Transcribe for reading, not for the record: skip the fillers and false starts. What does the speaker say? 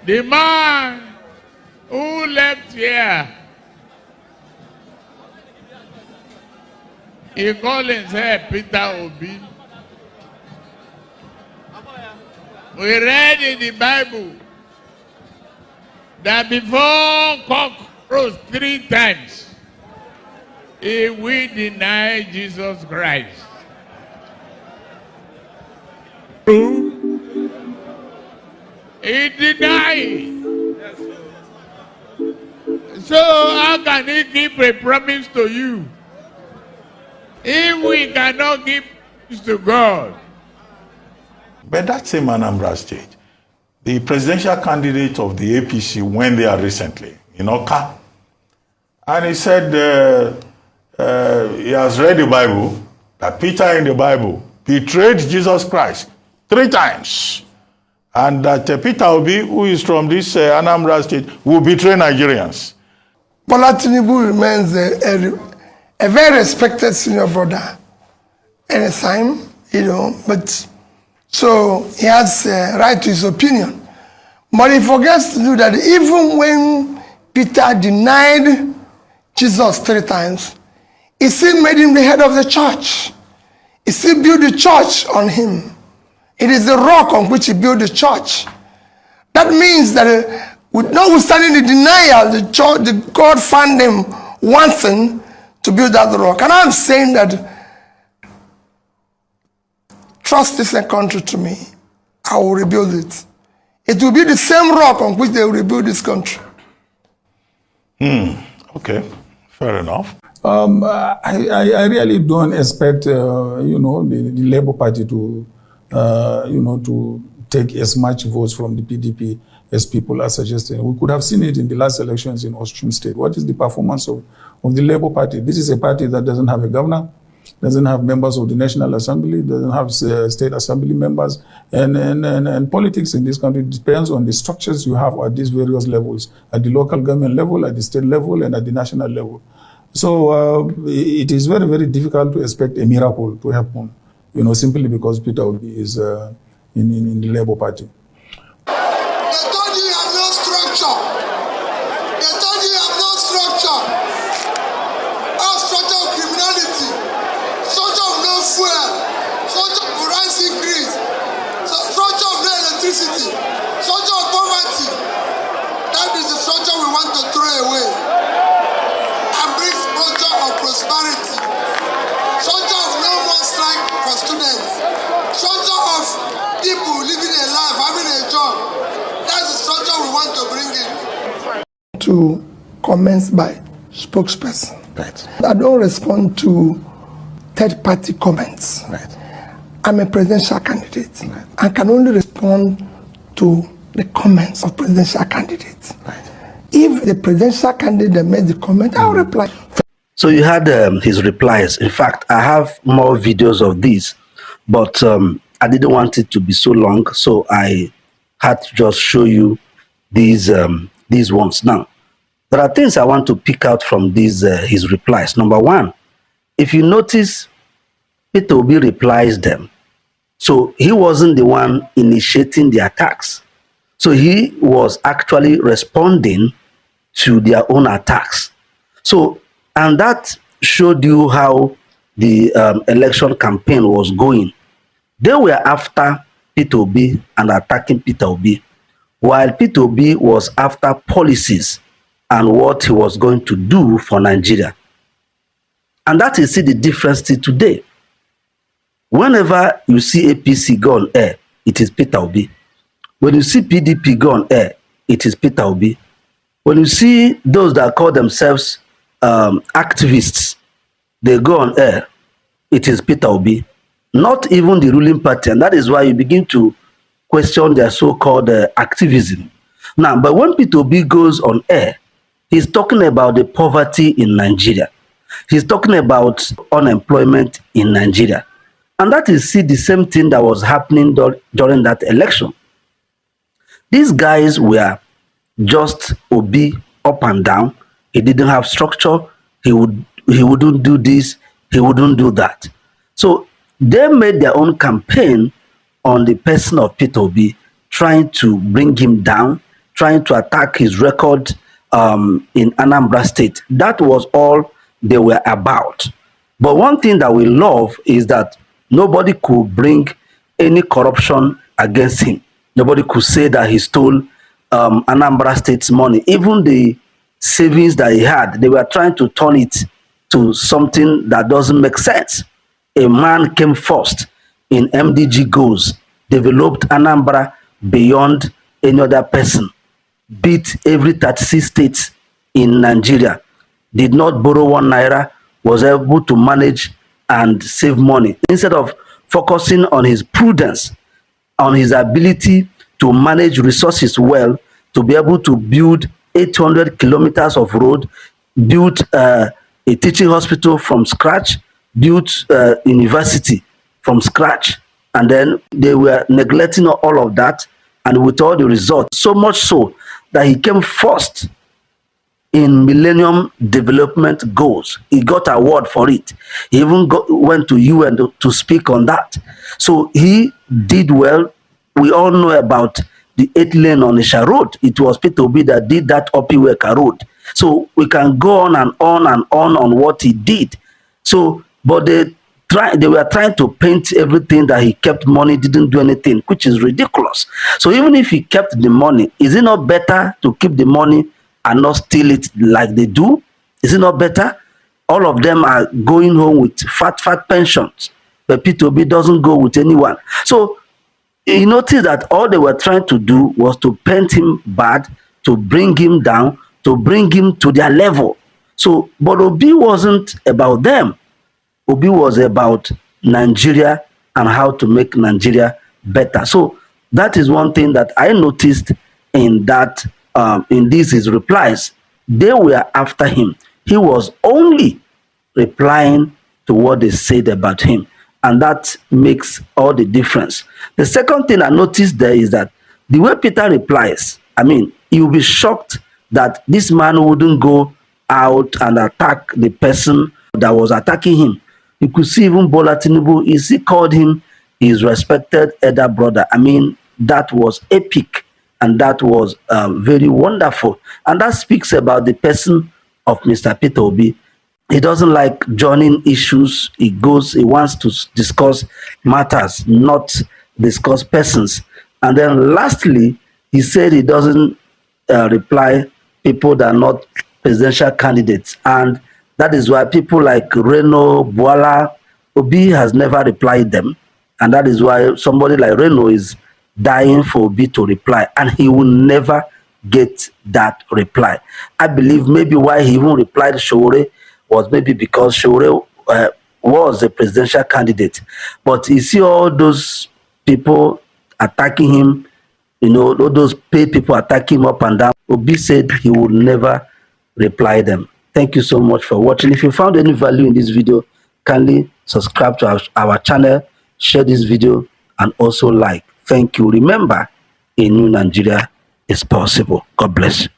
The man who left here, he called himself Peter Obi. We read in the Bible that before cock crows 3 times, he will deny Jesus Christ. He denied. So how can he keep a promise to you if we cannot give this to God? But that same Anambra State, the presidential candidate of the APC went there recently, in Oka, and he said he has read the Bible, that Peter in the Bible betrayed Jesus Christ 3 times, and that Peter Obi, who is from this Anambra State, will betray Nigerians. Bola Tinubu remains a very respected senior brother anytime, but so he has a right to his opinion. But he forgets to do that even when Peter denied Jesus 3 times, he still made him the head of the church. He still built the church on him. It is the rock on which he built the church. That means that notwithstanding the denial, the God found him wanting to build that rock. And I'm saying that trust this country to me. I will rebuild it. It will be the same rock on which they will rebuild this country. Okay, fair enough. I really don't expect, the Labour Party to, to take as much votes from the PDP as people are suggesting. We could have seen it in the last elections in Osun State. What is the performance of the Labour Party? This is a party that doesn't have a governor, doesn't have members of the National Assembly, doesn't have state assembly members, and politics in this country depends on the structures you have at these various levels, at the local government level, at the state level, and at the national level. So it is very, very difficult to expect a miracle to happen, simply because Peter Obi is in the Labour Party. They told you have no structure. They told you have no structure. Our structure of criminality, structure of no fuel, structure of rice increase, structure of no electricity, structure of poverty. That is the structure we want to throw away and bring structure of prosperity, structure of no more strike for students, structure of people living a life, having a job. That's the structure we want to bring in. To comments by spokesperson. Right. I don't respond to third-party comments. Right. I'm a presidential candidate. Right. I can only respond to the comments of presidential candidates. Right. If the presidential candidate made the comment, I'll reply. So you had his replies. In fact, I have more videos of these, but I didn't want it to be so long, so I had to just show you these ones. Now, there are things I want to pick out from these his replies. Number one, if you notice, Peter Obi replies them. So he wasn't the one initiating the attacks. So he was actually responding to their own attacks. So, and that showed you how the election campaign was going. They were after Peter Obi and attacking Peter Obi, while Peter Obi was after policies and what he was going to do for Nigeria. And that is the difference till today. Whenever you see APC go on air, it is Peter Obi. When you see PDP go on air, it is Peter Obi. When you see those that call themselves activists, they go on air, it is Peter Obi. Not even the ruling party, and that is why you begin to question their so-called activism. Now, but when Peter Obi goes on air, he's talking about the poverty in Nigeria. He's talking about unemployment in Nigeria. And that is the same thing that was happening during that election. These guys were just Obi up and down. He didn't have structure. He wouldn't do this. He wouldn't do that. So they made their own campaign on the person of Peter Obi, trying to bring him down, trying to attack his record in Anambra State. That was all they were about. But one thing that we love is that nobody could bring any corruption against him. Nobody could say that he stole Anambra State's money. Even the savings that he had, they were trying to turn it to something that doesn't make sense. A man came first in MDG goals, developed Anambra beyond any other person, beat every 36 states in Nigeria, did not borrow 1 naira, was able to manage and save money. Instead of focusing on his prudence, on his ability to manage resources well, to be able to build 800 kilometers of road, build a teaching hospital from scratch, built university from scratch, and then they were neglecting all of that, and with all the results, so much so that he came first in Millennium Development Goals. He got an award for it. He even went to UN to speak on that. So he did well. We all know about the 8-lane on Onisha Road. It was Peter Obi that did that Opiweka Road. So we can go on and on and on what he did. So, but they were trying to paint everything that he kept money, didn't do anything, which is ridiculous. So even if he kept the money, is it not better to keep the money and not steal it like they do? Is it not better? All of them are going home with fat pensions, but Peter Obi doesn't go with anyone. So you notice that all they were trying to do was to paint him bad, to bring him down, to bring him to their level. So, but Obi wasn't about them. Obi was about Nigeria and how to make Nigeria better. So that is one thing that I noticed in that, in these his replies. They were after him. He was only replying to what they said about him. And that makes all the difference. The second thing I noticed there is that the way Peter replies, I mean, you'll be shocked that this man wouldn't go out and attack the person that was attacking him. You could see even Bola Tinubu, he called him his respected elder brother. I mean, that was epic and that was very wonderful. And that speaks about the person of Mr. Peter Obi. He doesn't like joining issues. He wants to discuss matters, not discuss persons. And then lastly, he said he doesn't reply people that are not presidential candidates. And that is why people like Reno, Boala, Obi has never replied them. And that is why somebody like Reno is dying for Obi to reply. And he will never get that reply. I believe maybe why he even replied Showore was maybe because Showore was a presidential candidate. But you see all those people attacking him, you know, all those paid people attacking him up and down. Obi said he would never reply them. Thank you so much for watching. If you found any value in this video, kindly subscribe to our channel, share this video, and also like. Thank you. Remember, a new Nigeria is possible. God bless you.